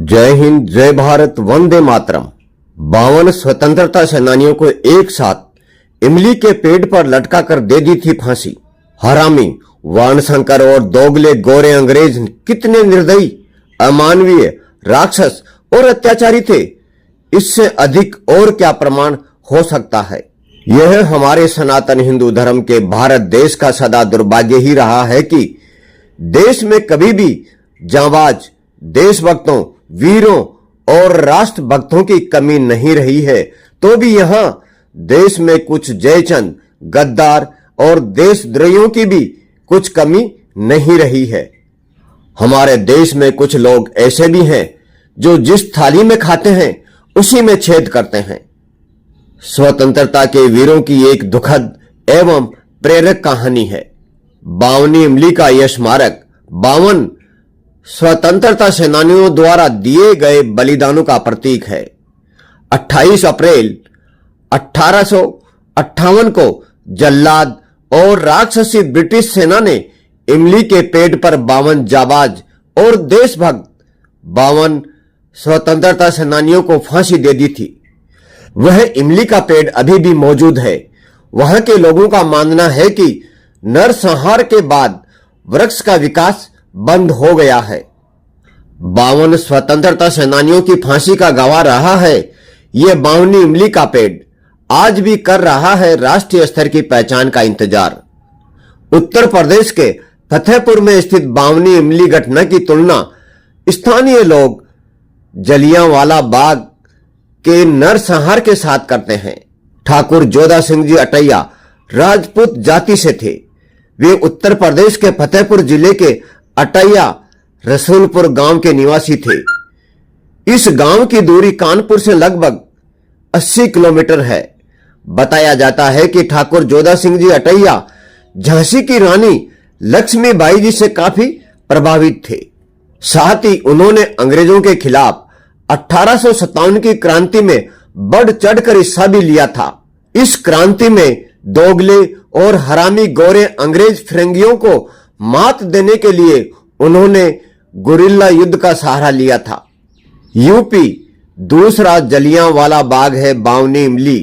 जय हिंद, जय भारत, वंदे मातरम। 52 स्वतंत्रता सेनानियों को एक साथ इमली के पेड़ पर लटका कर दे दी थी फांसी। हरामी, वर्णशंकर और दोगले गोरे अंग्रेज कितने निर्दयी, अमानवीय, राक्षस और अत्याचारी थे। इससे अधिक और क्या प्रमाण हो सकता है। यह हमारे सनातन हिंदू धर्म के भारत देश का सदा दुर्भाग्य ही रहा है कि देश में कभी भी जांबाज देशभक्तों, वीरों और राष्ट्रभक्तों की कमी नहीं रही है। तो भी यहां देश में कुछ जयचंद, गद्दार और देशद्रोहियों की भी कुछ कमी नहीं रही है। हमारे देश में कुछ लोग ऐसे भी हैं जो जिस थाली में खाते हैं उसी में छेद करते हैं। स्वतंत्रता के वीरों की एक दुखद एवं प्रेरक कहानी है। 52 इमली का यह स्मारक 52 स्वतंत्रता सेनानियों द्वारा दिए गए बलिदानों का प्रतीक है। 28 अप्रैल 1858 को जल्लाद और राक्षसी ब्रिटिश सेना ने इमली के पेड़ पर 52 जाबाज और देशभक्त 52 स्वतंत्रता सेनानियों को फांसी दे दी थी। वह इमली का पेड़ अभी भी मौजूद है। वहां के लोगों का मानना है कि नरसंहार के बाद वृक्ष का विकास बंद हो गया है। 52 स्वतंत्रता सेनानियों की फांसी का गवाह रहा है। यह 52 इमली का पेड़ आज भी कर रहा है राष्ट्रीय स्तर की पहचान का इंतजार। उत्तर प्रदेश के फतेहपुर में स्थित 52 इमली घटना की तुलना स्थानीय लोग जलियांवाला बाग के नरसंहार के साथ करते हैं। ठाकुर जोधा सिंह जी अटैया राजपूत जाति से थे। वे उत्तर प्रदेश के फतेहपुर जिले के अटैया रसूलपुर गांव के निवासी थे। इस गांव की दूरी कानपुर से लगभग 80 किलोमीटर है। बताया जाता है कि ठाकुर जोधा सिंह जी अटैया झांसी की रानी लक्ष्मीबाई जी से काफी प्रभावित थे। साथ ही उन्होंने अंग्रेजों के खिलाफ 1857 की क्रांति में बढ़ चढ़कर हिस्सा भी लिया था। इस क्रांति में दोगले और हरामी गोरे अंग्रेज फिरंगियों को मात देने के लिए उन्होंने गुरिल्ला युद्ध का सहारा लिया था। यूपी दूसरा जलियांवाला बाग है 52 इमली।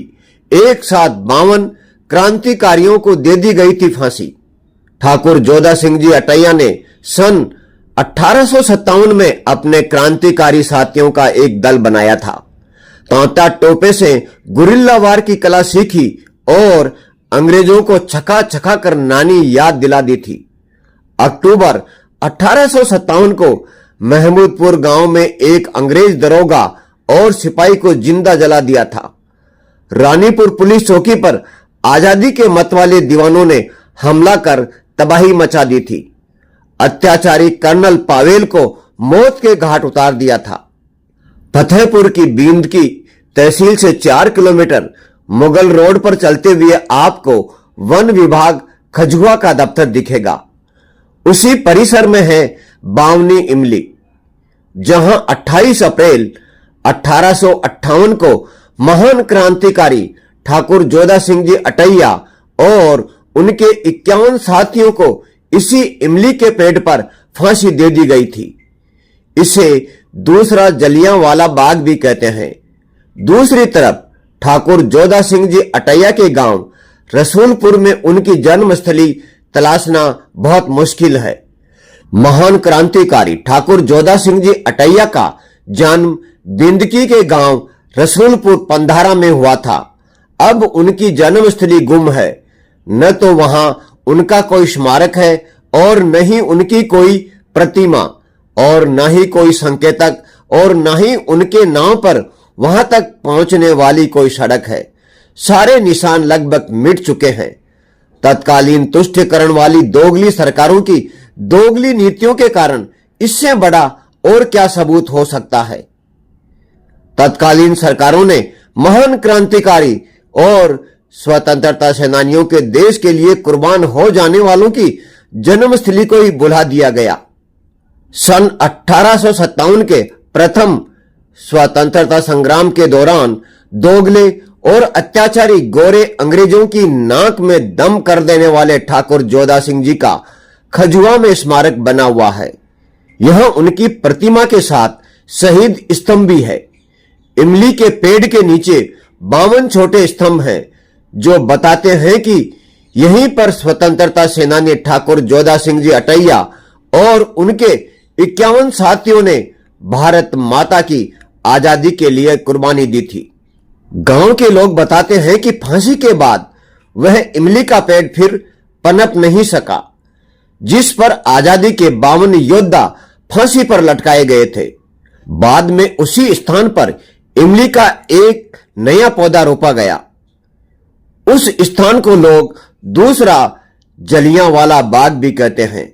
एक साथ 52 क्रांतिकारियों को दे दी गई थी फांसी। ठाकुर जोधा सिंह जी अटैया ने सन 1857 में अपने क्रांतिकारी साथियों का एक दल बनाया था। तांता टोपे से गुरिल्ला वार की कला सीखी और अंग्रेजों को छका छका कर नानी याद दिला दी थी। अक्टूबर 1857 को महमूदपुर गांव में एक अंग्रेज दरोगा और सिपाही को जिंदा जला दिया था। रानीपुर पुलिस चौकी पर आजादी के मत वाले दीवानों ने हमला कर तबाही मचा दी थी। अत्याचारी कर्नल पावेल को मौत के घाट उतार दिया था। फतेहपुर की बींद की तहसील से 4 किलोमीटर मुगल रोड पर चलते हुए आपको वन विभाग खजुआ का दफ्तर दिखेगा। उसी परिसर में है 52 इमली, जहां 28 अप्रैल 1858 को महान क्रांतिकारी ठाकुर जोधा सिंह जी अटैया और उनके 51 साथियों को इसी इमली के पेड़ पर फांसी दे दी गई थी। इसे दूसरा जलियांवाला बाग भी कहते हैं। दूसरी तरफ ठाकुर जोधा सिंह जी अटैया के गांव रसूलपुर में उनकी जन्मस्थली तलाशना बहुत मुश्किल है। महान क्रांतिकारी ठाकुर जोधा सिंह जी अटैया का जन्म बिंदकी के गांव रसूलपुर पंधारा में हुआ था। अब उनकी जन्मस्थली गुम है। न तो वहां उनका कोई स्मारक है और न ही उनकी कोई प्रतिमा और न ही कोई संकेतक और न ही उनके नाम पर वहां तक पहुंचने वाली कोई सड़क है। सारे निशान लगभग मिट चुके हैं। तत्कालीन तुष्टिकरण वाली दोगली सरकारों की दोगली नीतियों के कारण इससे बड़ा और क्या सबूत हो सकता है। तत्कालीन सरकारों ने महान क्रांतिकारी और स्वतंत्रता सेनानियों के देश के लिए कुर्बान हो जाने वालों की जन्मस्थली को ही भुला दिया गया। सन 1857 के प्रथम स्वतंत्रता संग्राम के दौरान दोगले और अत्याचारी गोरे अंग्रेजों की नाक में दम कर देने वाले ठाकुर जोधा सिंह जी का खजुआ में स्मारक बना हुआ है। यह उनकी प्रतिमा के साथ शहीद स्तंभ भी है। इमली के पेड़ के नीचे 52 छोटे स्तंभ हैं जो बताते हैं कि यहीं पर स्वतंत्रता सेनानी ठाकुर जोधा सिंह जी अटैया और उनके 51 साथियों ने भारत माता की आजादी के लिए कुर्बानी दी थी। गांव के लोग बताते हैं कि फांसी के बाद वह इमली का पेड़ फिर पनप नहीं सका, जिस पर आजादी के 52 योद्धा फांसी पर लटकाए गए थे। बाद में उसी स्थान पर इमली का एक नया पौधा रोपा गया। उस स्थान को लोग दूसरा जलियांवाला बाग भी कहते हैं,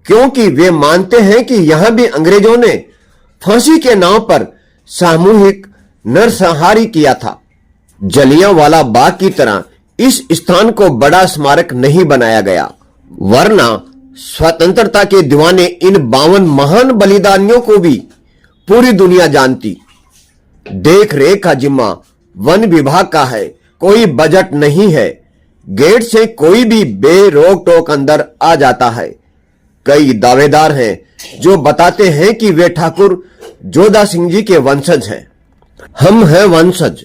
क्योंकि वे मानते हैं कि यहां भी अंग्रेजों ने फांसी के नाम पर सामूहिक नरसंहार किया था। जलियांवाला बाग की तरह इस स्थान को बड़ा स्मारक नहीं बनाया गया, वरना स्वतंत्रता के दीवाने इन 52 महान बलिदानियों को भी पूरी दुनिया जानती। देख रेख का जिम्मा वन विभाग का है, कोई बजट नहीं है। गेट से कोई भी बेरोक टोक अंदर आ जाता है। कई दावेदार हैं जो बताते हैं कि वे ठाकुर जोधा सिंह जी के वंशज हैं। हम हैं वंशज।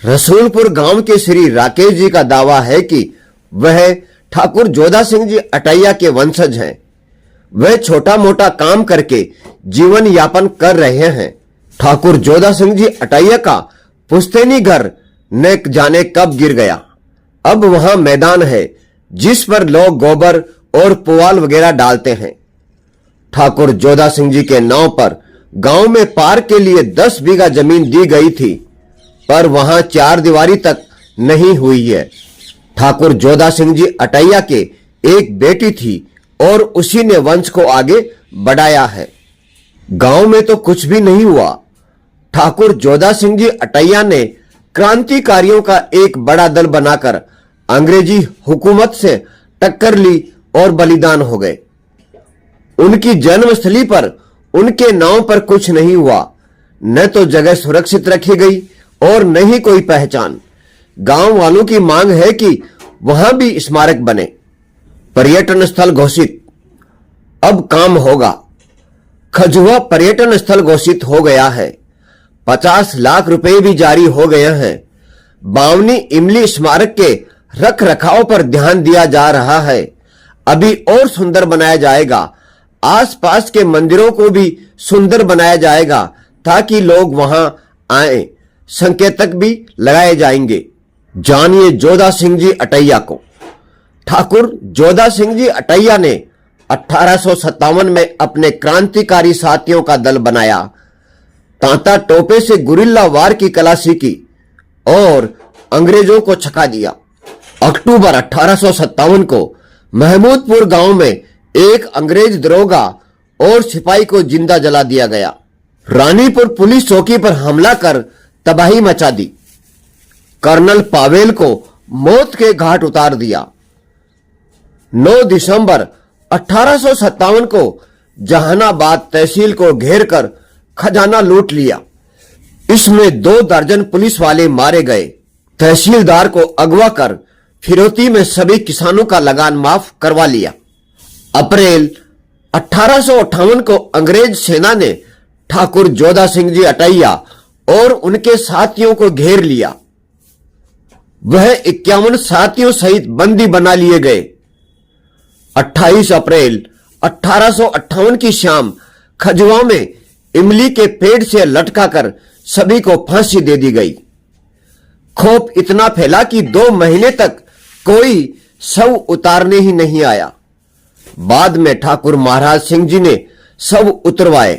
रसूलपुर गांव के श्री राकेश जी का दावा है कि वह ठाकुर जोधा सिंह जी अटैया के वंशज हैं। वह छोटा मोटा काम करके जीवन यापन कर रहे हैं। ठाकुर जोधा सिंह जी अटैया का पुश्तैनी घर न जाने कब गिर गया। अब वहां मैदान है जिस पर लोग गोबर और पुआल वगैरह डालते हैं। ठाकुर जोधा सिंह जी के नाम पर गांव में पार्क के लिए 10 बीघा जमीन दी गई थी, पर वहां 4 दीवारी तक नहीं हुई है। ठाकुर जोधा सिंह जी अटैया के एक बेटी थी और उसी ने वंश को आगे बढ़ाया है। गांव में तो कुछ भी नहीं हुआ। ठाकुर जोधा सिंह जी अटैया ने क्रांतिकारियों का एक बड़ा दल बनाकर अंग्रेजी हुकूमत से टक्कर ली और बलिदान हो गए। उनकी जन्मस्थली पर उनके नाम पर कुछ नहीं हुआ। न तो जगह सुरक्षित रखी गई और न ही कोई पहचान। गांव वालों की मांग है कि वहां भी स्मारक बने। पर्यटन स्थल घोषित, अब काम होगा। खजुआ पर्यटन स्थल घोषित हो गया है। 50 लाख रुपए भी जारी हो गए हैं। बावनी इमली स्मारक के रख रखाव पर ध्यान दिया जा रहा है। अभी और सुंदर बनाया जाएगा। आसपास के मंदिरों को भी सुंदर बनाया जाएगा ताकि लोग वहां आए। संकेतक भी लगाए जाएंगे। जानिए जोधा सिंह जी अटैया को। ठाकुर जोधा सिंह जी अटैया ने 1857 में अपने क्रांतिकारी साथियों का दल बनाया। तांता टोपे से गुरिल्ला वार की कला सीखी और अंग्रेजों को छका दिया। अक्टूबर 1857 को महमूदपुर गांव में एक अंग्रेज दरोगा और सिपाही को जिंदा जला दिया गया। रानीपुर पुलिस चौकी पर हमला कर तबाही मचा दी। कर्नल पावेल को मौत के घाट उतार दिया। 9 दिसंबर 1857 को जहानाबाद तहसील को घेरकर खजाना लूट लिया। इसमें 2 दर्जन पुलिस वाले मारे गए। तहसीलदार को अगवा कर फिरौती में सभी किसानों का लगान माफ करवा लिया। अप्रैल 1858 को अंग्रेज सेना ने ठाकुर जोधा सिंह जी अटैया और उनके साथियों को घेर लिया। वह 51 साथियों सहित बंदी बना लिए गए। 28 अप्रैल 1858 की शाम खजुआ में इमली के पेड़ से लटकाकर सभी को फांसी दे दी गई। खौफ इतना फैला कि 2 महीने तक कोई शव उतारने ही नहीं आया। बाद में ठाकुर महाराज सिंह जी ने शव उतरवाए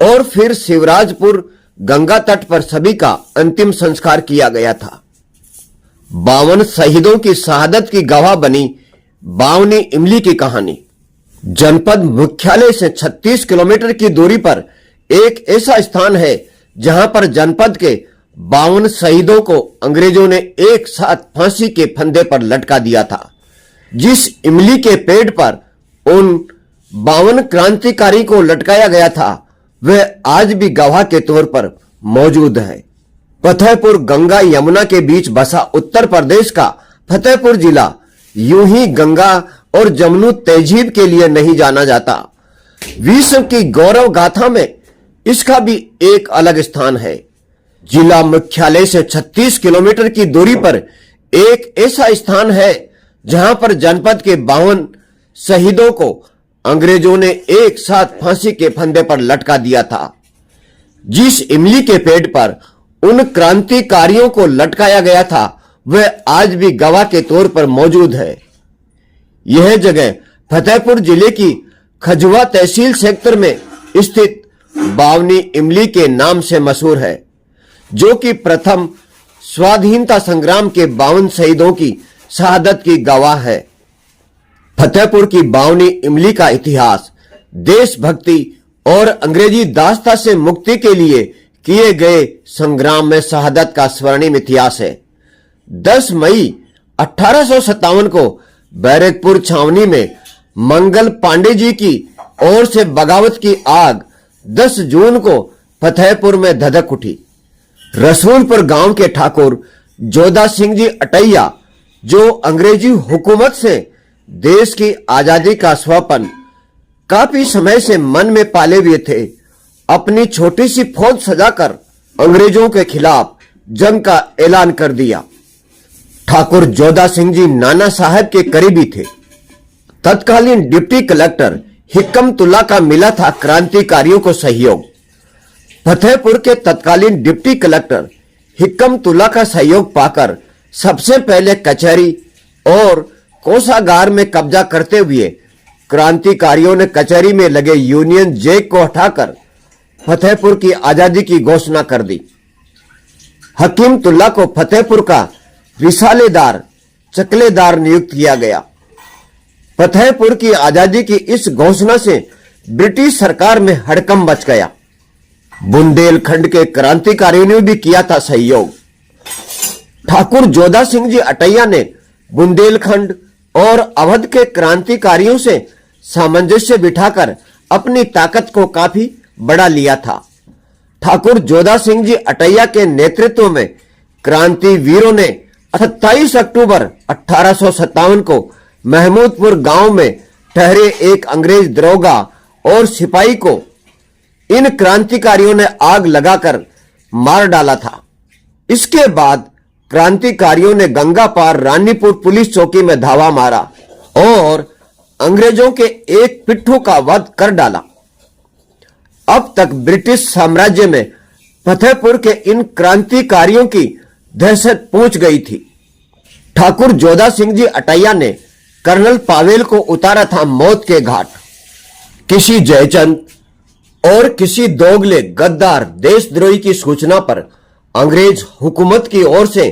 और फिर शिवराजपुर गंगा तट पर सभी का अंतिम संस्कार किया गया था। 52 शहीदों की शहादत की गवाह बनी बावनी इमली की कहानी। जनपद मुख्यालय से 36 किलोमीटर की दूरी पर एक ऐसा स्थान है जहां पर जनपद के 52 शहीदों को अंग्रेजों ने एक साथ फांसी के फंदे पर लटका दिया था। जिस इमली के पेड़ पर उन 52 क्रांतिकारी को लटकाया गया था वह आज भी गवाह के तौर पर मौजूद है। फतेहपुर गंगा यमुना के बीच बसा उत्तर प्रदेश का फतेहपुर जिला यूं ही गंगा और जमनू तहजीब के लिए नहीं जाना जाता। विश्व की गौरव गाथा में इसका भी एक अलग स्थान है। जिला मुख्यालय से 36 किलोमीटर की दूरी पर एक ऐसा स्थान है जहां पर जनपद के 52 शहीदों को अंग्रेजों ने एक साथ फांसी के फंदे पर लटका दिया था। जिस इमली के पेड़ पर उन क्रांतिकारियों को लटकाया गया था वह आज भी गवाह के तौर पर मौजूद है। यह जगह फतेहपुर जिले की खजुआ तहसील सेक्टर में स्थित बावनी इमली के नाम से मशहूर है, जो कि प्रथम स्वाधीनता संग्राम के 52 शहीदों की शहादत की गवाह है। फतेहपुर की बावनी इमली का इतिहास देशभक्ति और अंग्रेजी दास्ता से मुक्ति के लिए किए गए संग्राम में शहादत का स्वर्णिम इतिहास है। 10 मई 1857 को बैरकपुर छावनी में मंगल पांडे जी की ओर से बगावत की आग 10 जून को फतेहपुर में धधक उठी। रसूलपुर गांव के ठाकुर जोधा सिंह जी अटैया, जो अंग्रेजी हुकूमत से देश की आजादी का स्वप्न काफी समय से मन में पाले हुए थे, अपनी छोटी सी फौज सजाकर अंग्रेजों के खिलाफ जंग का ऐलान कर दिया। ठाकुर जोधा सिंह जी नाना साहब के करीबी थे। तत्कालीन डिप्टी कलेक्टर हिक्मतुल्ला का मिला था क्रांतिकारियों को सहयोग। फतेहपुर के तत्कालीन डिप्टी कलेक्टर हिक्मतुल्ला का सहयोग पाकर सबसे पहले कचहरी और कोषागार में कब्जा करते हुए क्रांतिकारियों ने कचहरी में लगे यूनियन जैक को हटाकर फतेहपुर की आजादी की घोषणा कर दी। हकीमतुल्ला को फतेहपुर का रिसालेदार चकलेदार नियुक्त किया गया। फतेहपुर की आजादी की इस घोषणा से ब्रिटिश सरकार में हड़कंप मच गया। बुंदेलखंड के क्रांतिकारियों ने भी किया था सहयोग। ठाकुर जोधा सिंह जी अटैया ने बुंदेलखंड और अवध के क्रांतिकारियों से सामंजस्य बिठाकर अपनी ताकत को काफी बढ़ा लिया था। ठाकुर जोधा सिंह जी अटैया के नेतृत्व में क्रांति वीरों ने 27 अक्टूबर 1857 को महमूदपुर गांव में ठहरे एक अंग्रेज दरोगा और सिपाही को इन क्रांतिकारियों ने आग लगाकर मार डाला था। इसके बाद क्रांतिकारियों ने गंगा पार रानीपुर पुलिस चौकी में धावा मारा और अंग्रेजों के एक पिट्ठू का वध कर डाला। अब तक ब्रिटिश साम्राज्य में फतेहपुर के इन क्रांतिकारियों की दहशत पहुंच गई थी। ठाकुर जोधा सिंह जी अटैया ने कर्नल पावेल को उतारा था मौत के घाट। किसी जयचंद और किसी दोगले गद्दार देशद्रोही की सूचना पर अंग्रेज हुकूमत की ओर से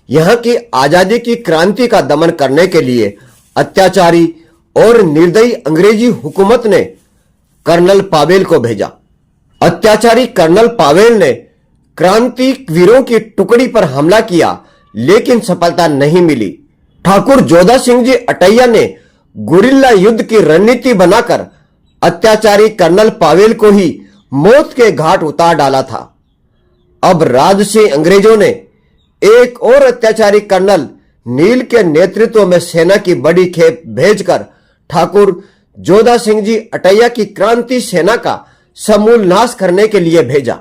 यहां की आजादी की क्रांति का दमन करने के लिए अत्याचारी और निर्दयी अंग्रेजी हुकूमत ने कर्नल पावेल को भेजा। अत्याचारी कर्नल पावेल ने क्रांतिवीरों की टुकड़ी पर हमला किया, लेकिन सफलता नहीं मिली। ठाकुर जोधा सिंह जी अटैया ने गुरिल्ला युद्ध की रणनीति बनाकर अत्याचारी कर्नल पावेल को ही मौत के घाट उतार डाला था। अब राजसी अंग्रेजों ने एक और अत्याचारी कर्नल नील के नेतृत्व में सेना की बड़ी खेप भेजकर ठाकुर जोधा सिंह जी अटैया की क्रांति सेना का समूल नाश करने के लिए भेजा।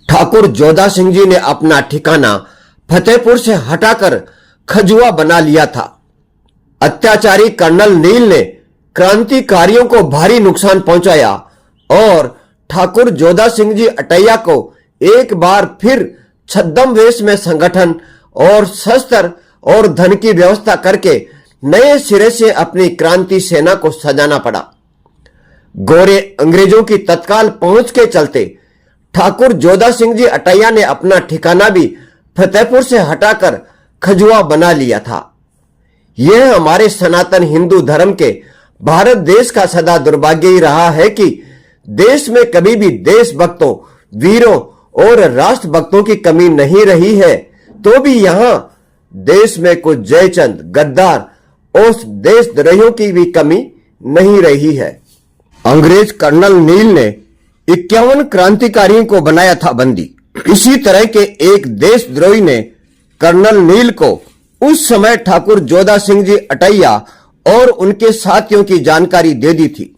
ठाकुर जोधा सिंह जी ने अपना ठिकाना फतेहपुर से हटाकर खजुआ बना लिया था। अत्याचारी कर्नल नील ने क्रांतिकारियों को भारी नुकसान पहुंचाया और ठाकुर जोधा सिंह जी अटैया को एक बार फिर छद्म वेश में संगठन और शस्त्र और धन की व्यवस्था करके नए सिरे से अपनी क्रांति सेना को सजाना पड़ा। गोरे अंग्रेजों की तत्काल पहुंच के चलते ठाकुर जोधा सिंह जी अटैया ने अपना ठिकाना भी फतेहपुर से हटाकर खजुआ बना लिया था। यह हमारे सनातन हिंदू धर्म के भारत देश का सदा दुर्भाग्य ही रहा है कि देश में कभी भी देशभक्तों, वीरों और राष्ट्रभक्तों की कमी नहीं रही है, तो भी यहां देश में कुछ जयचंद, गद्दार और देशद्रोहियों की भी कमी नहीं रही है। अंग्रेज कर्नल नील ने 51 क्रांतिकारियों को बनाया था बंदी। इसी तरह के एक देशद्रोही ने कर्नल नील को उस समय ठाकुर जोधा सिंह जी अटैया और उनके साथियों की जानकारी दे दी थी।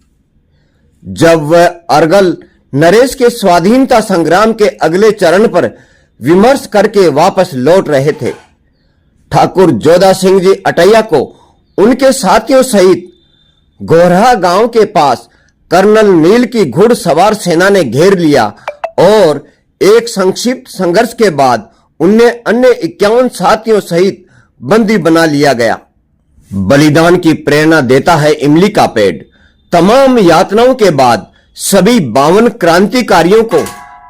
जब वह अरगल नरेश के स्वाधीनता संग्राम के अगले चरण पर विमर्श करके वापस लौट रहे थे। ठाकुर जोधा सिंह जी अटैया को उनके साथियों सहित गोरहा गांव के पास कर्नल नील की घुड़सवार सेना ने घेर लिया और एक संक्षिप्त संघर्ष के बाद उन्हें अन्य 51 साथियों सहित बंदी बना लिया गया। बलिदान की प्रेरणा देता है इमली का पेड़। तमाम यातनाओं के बाद सभी 52 क्रांतिकारियों को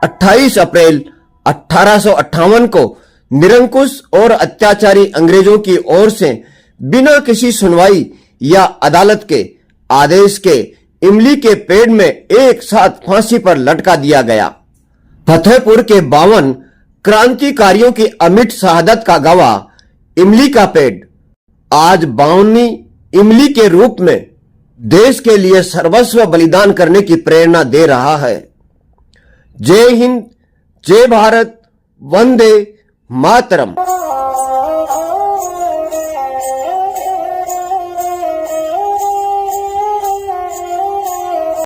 28 अप्रैल 1858 को निरंकुश और अत्याचारी अंग्रेजों की ओर से बिना किसी सुनवाई या अदालत के आदेश के इमली के पेड़ में एक साथ फांसी पर लटका दिया गया। फतेहपुर के 52 क्रांतिकारियों की अमिट शहादत का गवाह इमली का पेड़ आज 52वीं इमली के रूप में देश के लिए सर्वस्व बलिदान करने की प्रेरणा दे रहा है। जय हिंद, जय भारत, वंदे मातरम।